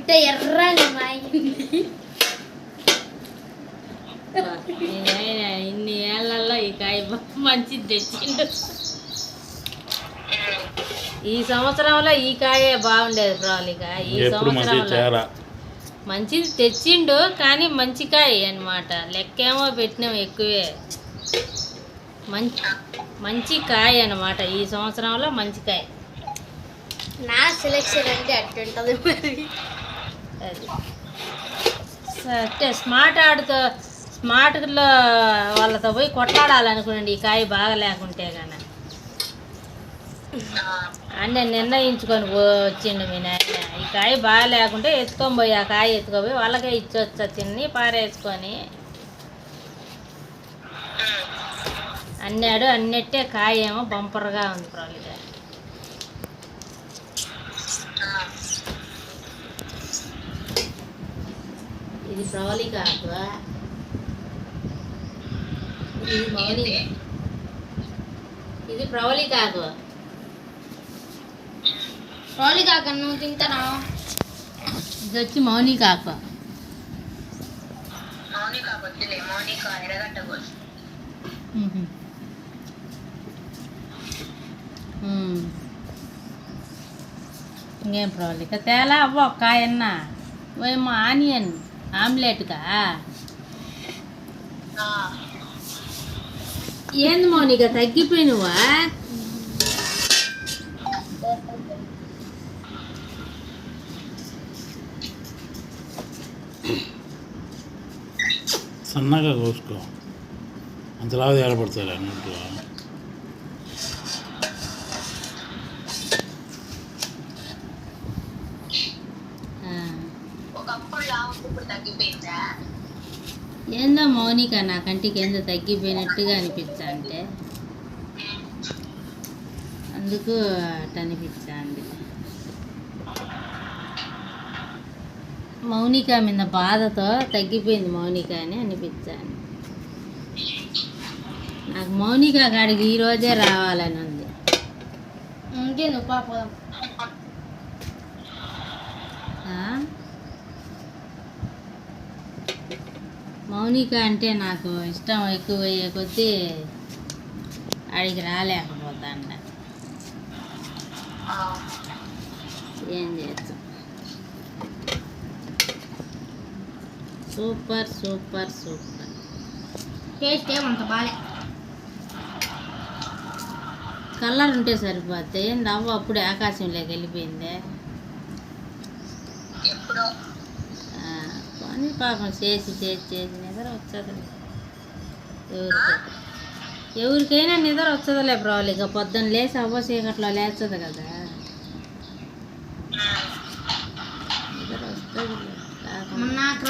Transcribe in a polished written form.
పిట్ట ఎర్రగా మాయింది. ఇన్ని ఏళ్లలో ఈ కాయ మంచిది తెచ్చిండు. ఈ సంవత్సరంలో ఈ కాయే బాగుండేది ప్రాలిక. ఈ సంవత్సరంలో మంచిది తెచ్చిండు, కానీ మంచి కాయ అన్నమాట. లెక్కేమో పెట్టినాం ఎక్కువే. మంచి కాయ అన్నమాట. ఈ సంవత్సరంలో మంచి కాయ. నా సెలెక్షన్ అంటే అట్టుంటుంది మరి. అది అంటే స్మార్ట్లో వాళ్ళతో పోయి కొట్లాడాలనుకోండి ఈ కాయ బాగా లేకుంటే కానీ అని నేను నిర్ణయించుకొని వచ్చిండు మీ నాయన. ఈ కాయ బాగా లేకుంటే ఎత్తుకొని పోయి ఆ కాయ ఎత్తుకొని వాళ్ళకే ఇచ్చొచ్చా తిని పారేసుకొని అన్నాడు. అన్నట్టే కాయ ఏమో బంపర్గా ఉంది ప్రాలిగా. ఇది ప్రవళి కాకు, ఇది మౌని. ఇది ప్రవళి కాకు. ప్రవళి కాక నువ్వు తింటానా? ఇది వచ్చి మౌని కాకు. ఇంకేం ప్రవళిక తేలా అవ్వ ఒక్కాయన్న ఏమో ఆనియన్ ఆమ్లెట్గా. ఏంది మౌనిక తగ్గిపోయినవా? సన్నగా కోసుకో, అంతలాగా ఏర్పడతాయి అన్నట్టు. ఏందో మౌనిక నా కంటికి ఏందో తగ్గిపోయినట్టుగా అనిపించా, అంటే అందుకు అట్ అనిపించండి. మౌనిక మీద బాధతో తగ్గిపోయింది మౌనిక అని అనిపించాను. నాకు మౌనిక కాడికి ఈరోజే రావాలని ఉంది. ఇంకేందు పాప మౌనిక అంటే నాకు ఇష్టం ఎక్కువయ్యే కొద్దీ అడిగి రాలేకపోతాండ. ఏం చేస్తాం. Super super super. టేస్ట్ ఏమంత బాగా కలర్ ఉంటే సరిపోతే నవ్వు అప్పుడే ఆకాశంలోకి వెళ్ళిపోయిందే. పని పాపం చేసి నిద్ర వచ్చేది. ఎవరికైనా నిద్ర వచ్చేదిలే ప్రాబ్లం. ఇక పొద్దున్న లేచి అవ్వ చీకట్లో లేస్తుంది కదా, నిద్ర వస్తుంది. నాకు